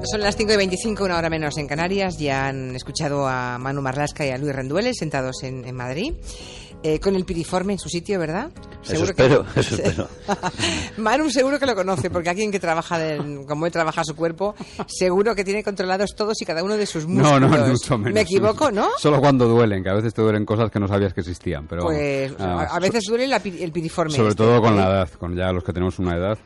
Son las 5:25, una hora menos en Canarias. Ya han escuchado a Manu Marlasca y a Luis Rendueles sentados en Madrid, con el piriforme en su sitio, ¿verdad? Eso espero. Manu seguro que lo conoce, porque alguien que trabaja como él trabaja su cuerpo, seguro que tiene controlados todos y cada uno de sus músculos. No, mucho menos. ¿Me equivoco, no? Solo cuando duelen, que a veces te duelen cosas que no sabías que existían. Pero pues a veces duele el piriforme. Sobre todo con la edad, con ya los que tenemos una edad.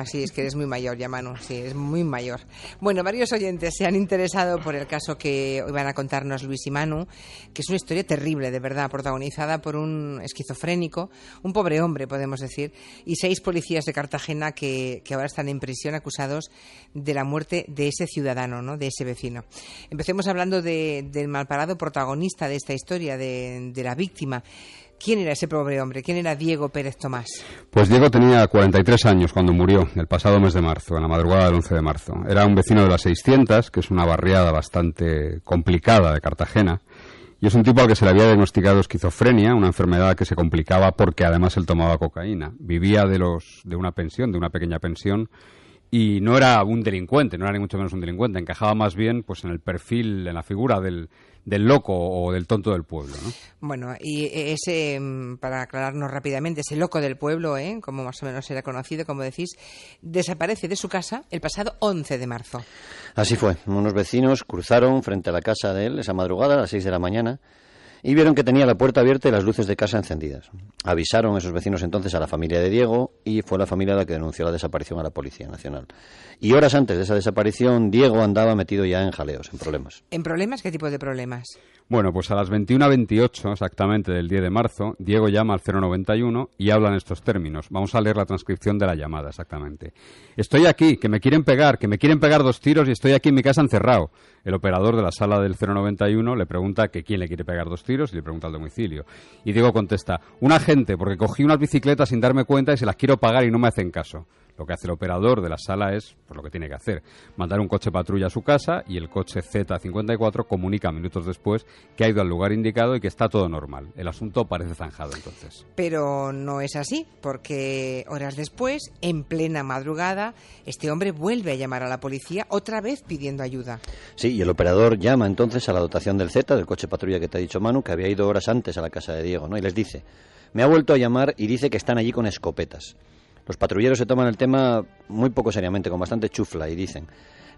Sí, es que eres muy mayor ya, Manu, sí, es muy mayor. Bueno, varios oyentes se han interesado por el caso que hoy van a contarnos Luis y Manu, que es una historia terrible, de verdad, protagonizada por un esquizofrénico, un pobre hombre, podemos decir, y 6 policías de Cartagena que ahora están en prisión acusados de la muerte de ese ciudadano, ¿no?, de ese vecino. Empecemos hablando del malparado protagonista de esta historia, de la víctima. ¿Quién era ese pobre hombre? ¿Quién era Diego Pérez Tomás? Pues Diego tenía 43 años cuando murió, el pasado mes de marzo, en la madrugada del 11 de marzo. Era un vecino de las 600, que es una barriada bastante complicada de Cartagena, y es un tipo al que se le había diagnosticado esquizofrenia, una enfermedad que se complicaba porque además él tomaba cocaína. Vivía de una pensión, de una pequeña pensión, y no era un delincuente, no era ni mucho menos un delincuente, encajaba más bien pues en el perfil, en la figura del loco o del tonto del pueblo, ¿no? Bueno, y ese, para aclararnos rápidamente, ese loco del pueblo, como más o menos era conocido, como decís, desaparece de su casa el pasado 11 de marzo. Así fue. Unos vecinos cruzaron frente a la casa de él esa madrugada a las 6 de la mañana y vieron que tenía la puerta abierta y las luces de casa encendidas. Avisaron esos vecinos entonces a la familia de Diego y fue la familia la que denunció la desaparición a la Policía Nacional. Y horas antes de esa desaparición, Diego andaba metido ya en jaleos, en problemas. ¿En problemas? ¿Qué tipo de problemas? Bueno, pues a las 21:28 exactamente del 10 de marzo, Diego llama al 091 y habla en estos términos. Vamos a leer la transcripción de la llamada exactamente. Estoy aquí, que me quieren pegar 2 tiros y estoy aquí en mi casa encerrado. El operador de la sala del 091 le pregunta que quién le quiere pegar 2 tiros y le pregunta el domicilio. Y Diego contesta, un agente, porque cogí unas bicicletas sin darme cuenta y se las quiero pagar y no me hacen caso. Lo que hace el operador de la sala es pues, lo que tiene que hacer, mandar un coche patrulla a su casa y el coche Z54 comunica minutos después que ha ido al lugar indicado y que está todo normal. El asunto parece zanjado entonces. Pero no es así, porque horas después, en plena madrugada, este hombre vuelve a llamar a la policía otra vez pidiendo ayuda. Sí, y el operador llama entonces a la dotación del Z, del coche patrulla que te ha dicho Manu, que había ido horas antes a la casa de Diego, ¿no? Y les dice, me ha vuelto a llamar y dice que están allí con escopetas. Los patrulleros se toman el tema muy poco seriamente, con bastante chufla, y dicen,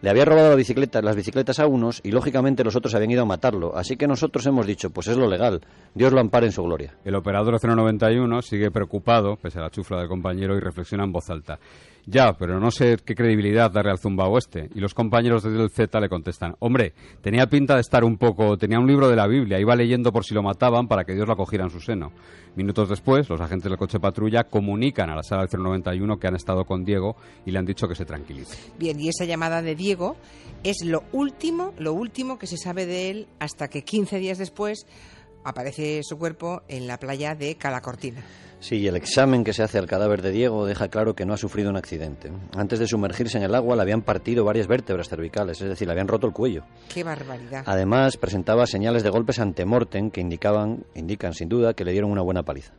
le había robado las bicicletas a unos y lógicamente los otros habían ido a matarlo, así que nosotros hemos dicho, pues es lo legal, Dios lo ampare en su gloria. El operador 091 sigue preocupado, pese a la chufla del compañero, y reflexiona en voz alta. Ya, pero no sé qué credibilidad darle al zumbao este. Y los compañeros del Z le contestan, hombre, tenía pinta de estar tenía un libro de la Biblia, iba leyendo por si lo mataban para que Dios lo acogiera en su seno. Minutos después, los agentes del coche patrulla comunican a la sala del 091 que han estado con Diego y le han dicho que se tranquilice. Bien, y esa llamada de Diego es lo último que se sabe de él hasta que 15 días después aparece su cuerpo en la playa de Calacortina. Sí, el examen que se hace al cadáver de Diego deja claro que no ha sufrido un accidente. Antes de sumergirse en el agua le habían partido varias vértebras cervicales, es decir, le habían roto el cuello. ¡Qué barbaridad! Además, presentaba señales de golpes ante-mortem que indican sin duda que le dieron una buena paliza.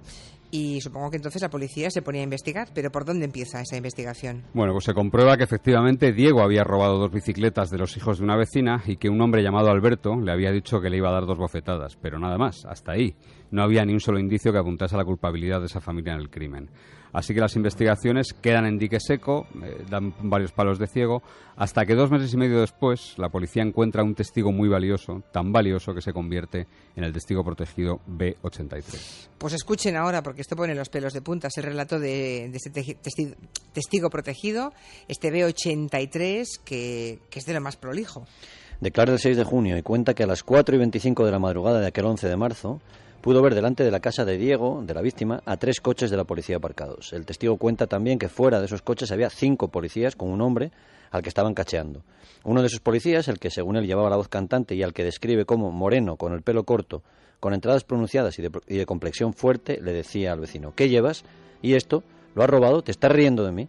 Y supongo que entonces la policía se ponía a investigar, pero ¿por dónde empieza esa investigación? Bueno, pues se comprueba que efectivamente Diego había robado 2 bicicletas de los hijos de una vecina y que un hombre llamado Alberto le había dicho que le iba a dar 2 bofetadas, pero nada más, hasta ahí. No había ni un solo indicio que apuntase a la culpabilidad de esa familia en el crimen. Así que las investigaciones quedan en dique seco, dan varios palos de ciego, hasta que 2 meses y medio después la policía encuentra un testigo muy valioso, tan valioso que se convierte en el testigo protegido B83. Pues escuchen ahora, porque esto pone los pelos de punta, es el relato de este testigo protegido, este B83, que es de lo más prolijo. Declara el 6 de junio y cuenta que a las 4:25 de la madrugada de aquel 11 de marzo pudo ver delante de la casa de Diego, de la víctima, a 3 coches de la policía aparcados. El testigo cuenta también que fuera de esos coches había 5 policías con un hombre al que estaban cacheando. Uno de esos policías, el que según él llevaba la voz cantante y al que describe como moreno, con el pelo corto, con entradas pronunciadas y de complexión fuerte, le decía al vecino, ¿qué llevas? ¿Y esto? ¿Lo has robado? ¿Te estás riendo de mí?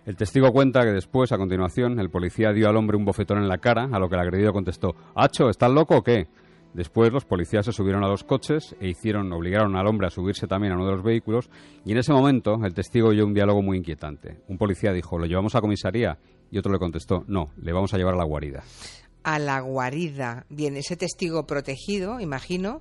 El testigo cuenta que después, a continuación, el policía dio al hombre un bofetón en la cara, a lo que el agredido contestó, «Acho, ¿estás loco o qué?». Después los policías se subieron a los coches e obligaron al hombre a subirse también a uno de los vehículos, y en ese momento el testigo oyó un diálogo muy inquietante. Un policía dijo: ¿lo llevamos a comisaría? Y otro le contestó: no, le vamos a llevar a la guarida. A la guarida. Bien, ese testigo protegido, imagino,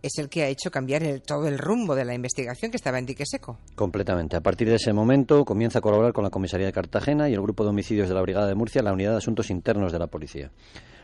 es el que ha hecho cambiar todo el rumbo de la investigación, que estaba en dique seco. Completamente. A partir de ese momento comienza a colaborar con la comisaría de Cartagena y el grupo de homicidios de la Brigada de Murcia, la unidad de asuntos internos de la policía.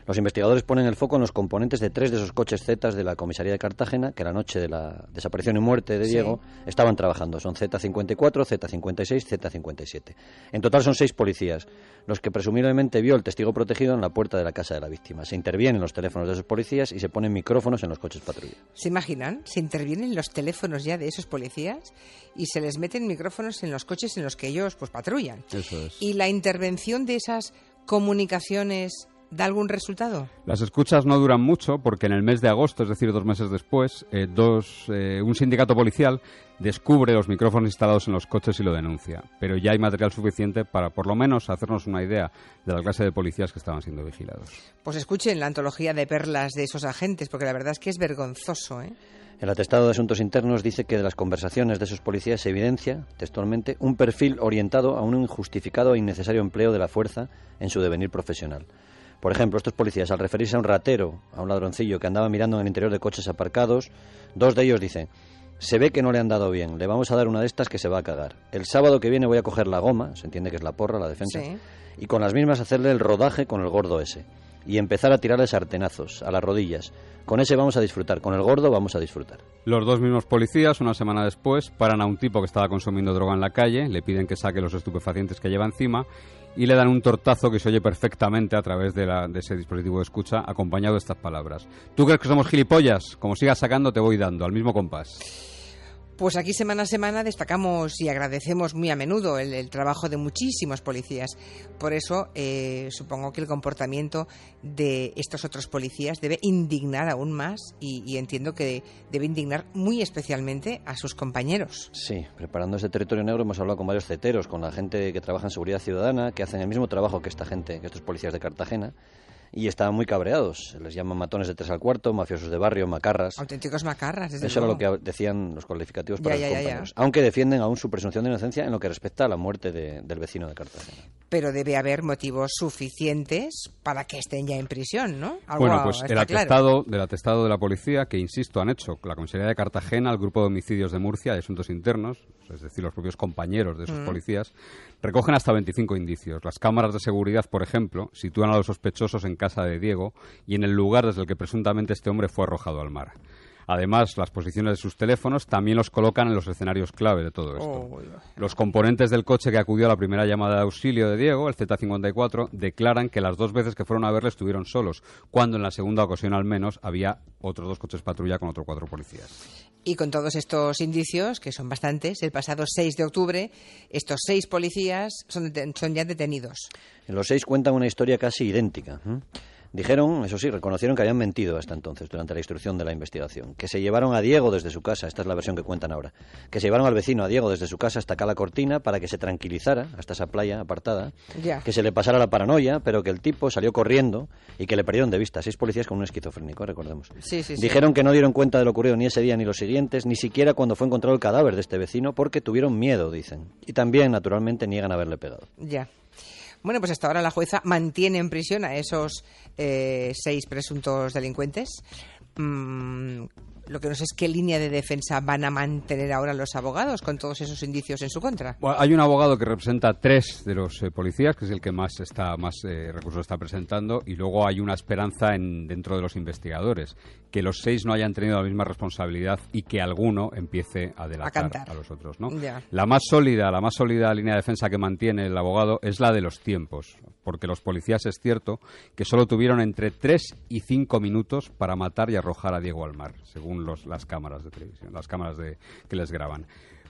Los investigadores ponen el foco en los componentes de 3 de esos coches Zetas de la comisaría de Cartagena, que la noche de la desaparición y muerte de Diego estaban trabajando. Son Z54, Z56, Z57. En total son 6 policías, los que presumiblemente vio el testigo protegido en la puerta de la casa de la víctima. Se intervienen los teléfonos de esos policías y se ponen micrófonos en los coches patrulla. ¿Se imaginan? Se intervienen los teléfonos ya de esos policías y se les meten micrófonos en los coches en los que ellos pues patrullan. Eso es. ¿Y la intervención de esas comunicaciones da algún resultado? Las escuchas no duran mucho porque en el mes de agosto, es decir, 2 meses después, un sindicato policial descubre los micrófonos instalados en los coches y lo denuncia. Pero ya hay material suficiente para, por lo menos, hacernos una idea de la clase de policías que estaban siendo vigilados. Pues escuchen la antología de perlas de esos agentes, porque la verdad es que es vergonzoso, ¿eh? El atestado de Asuntos Internos dice que de las conversaciones de esos policías se evidencia, textualmente, un perfil orientado a un injustificado e innecesario empleo de la fuerza en su devenir profesional. Por ejemplo, estos policías, al referirse a un ratero, a un ladroncillo que andaba mirando en el interior de coches aparcados, 2 de ellos dicen: se ve que no le han dado bien, le vamos a dar una de estas que se va a cagar. El sábado que viene voy a coger la goma, se entiende que es la porra, la defensa, Sí. y con las mismas hacerle el rodaje con el gordo ese. Y empezar a tirarle sartenazos, a las rodillas. Con ese vamos a disfrutar, con el gordo vamos a disfrutar. Los 2 mismos policías, una semana después, paran a un tipo que estaba consumiendo droga en la calle, le piden que saque los estupefacientes que lleva encima y le dan un tortazo que se oye perfectamente a través de ese dispositivo de escucha, acompañado de estas palabras: ¿tú crees que somos gilipollas? Como sigas sacando te voy dando, al mismo compás. Pues aquí semana a semana destacamos y agradecemos muy a menudo el trabajo de muchísimos policías. Por eso supongo que el comportamiento de estos otros policías debe indignar aún más y entiendo que debe indignar muy especialmente a sus compañeros. Sí, preparando ese territorio negro hemos hablado con varios ceteros, con la gente que trabaja en seguridad ciudadana, que hacen el mismo trabajo que esta gente, que estos policías de Cartagena, y estaban muy cabreados. Se les llaman matones de 3 al cuarto, mafiosos de barrio, macarras. Auténticos macarras, desde Eso luego. era lo que decían los calificativos para Ya, los ya, ya, compañeros. Aunque defienden aún su presunción de inocencia en lo que respecta a la muerte del vecino de Cartagena. Pero debe haber motivos suficientes para que estén ya en prisión, ¿no? Bueno, pues el está claro. atestado de la policía, que insisto, han hecho la comisaría de Cartagena, el grupo de homicidios de Murcia de Asuntos Internos, es decir, los propios compañeros de esos policías, recogen hasta 25 indicios. Las cámaras de seguridad, por ejemplo, sitúan a los sospechosos en casa de Diego y en el lugar desde el que presuntamente este hombre fue arrojado al mar. Además, las posiciones de sus teléfonos también los colocan en los escenarios clave de todo esto. Los componentes del coche que acudió a la primera llamada de auxilio de Diego, el Z54, declaran que las 2 veces que fueron a verle estuvieron solos, cuando en la segunda ocasión al menos había otros 2 coches patrulla con otros 4 policías. Y con todos estos indicios, que son bastantes, el pasado 6 de octubre, estos 6 policías son ya detenidos. Los 6 cuentan una historia casi idéntica. Dijeron, eso sí, reconocieron que habían mentido hasta entonces, durante la instrucción de la investigación. Que se llevaron a Diego desde su casa, esta es la versión que cuentan ahora. Que se llevaron al vecino, a Diego, desde su casa hasta Cala Cortina para que se tranquilizara, hasta esa playa apartada. Ya. Que se le pasara la paranoia, pero que el tipo salió corriendo y que le perdieron de vista. 6 policías con un esquizofrénico, recordemos. Sí. Dijeron que no dieron cuenta de lo ocurrido ni ese día ni los siguientes, ni siquiera cuando fue encontrado el cadáver de este vecino, porque tuvieron miedo, dicen. Y también, naturalmente, niegan haberle pegado. Ya. Bueno, pues hasta ahora la jueza mantiene en prisión a esos 6 presuntos delincuentes. Lo que no sé es qué línea de defensa van a mantener ahora los abogados con todos esos indicios en su contra. Bueno, hay un abogado que representa a 3 de los policías, que es el que más recursos está presentando, y luego hay una esperanza dentro de los investigadores, que los 6 no hayan tenido la misma responsabilidad y que alguno empiece a delatar a los otros, ¿no? Ya. La más sólida línea de defensa que mantiene el abogado es la de los tiempos, porque los policías es cierto que solo tuvieron entre 3 y 5 minutos para matar y arrojar a Diego al mar, según las cámaras de televisión, que les graban.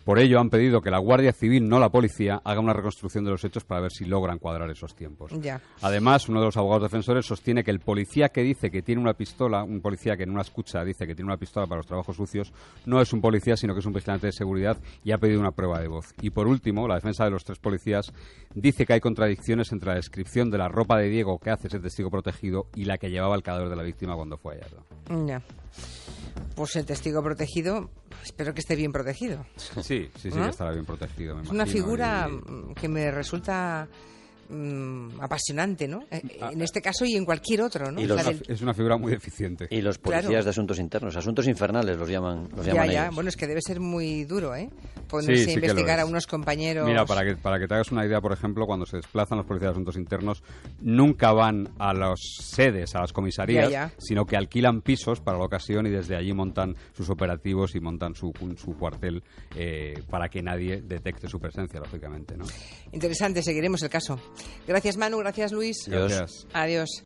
Por ello han pedido que la Guardia Civil, no la policía, haga una reconstrucción de los hechos para ver si logran cuadrar esos tiempos. Ya. Además, uno de los abogados defensores sostiene que el policía que dice que tiene una pistola, un policía que en una escucha dice que tiene una pistola para los trabajos sucios, no es un policía, sino que es un vigilante de seguridad y ha pedido una prueba de voz. Y por último, la defensa de los 3 policías dice que hay contradicciones entre la descripción de la ropa de Diego que hace ese testigo protegido y la que llevaba el cadáver de la víctima cuando fue hallado. Ya. Pues el testigo protegido, espero que esté bien protegido. Sí, ¿no? Que estará bien protegido. Es una figura que me resulta apasionante, ¿no? En este caso y en cualquier otro, ¿no? Es una figura muy eficiente. Y los policías de asuntos internos, asuntos infernales los llaman ellos. Bueno, es que debe ser muy duro, ¿eh? Ponerse a investigar a unos compañeros. Mira, para que te hagas una idea, por ejemplo, cuando se desplazan los policías de asuntos internos, nunca van a las sedes, a las comisarías, sino que alquilan pisos para la ocasión y desde allí montan sus operativos y montan su cuartel para que nadie detecte su presencia, lógicamente, ¿no? Interesante, seguiremos el caso. Gracias, Manu, gracias, Luis. Gracias. Adiós.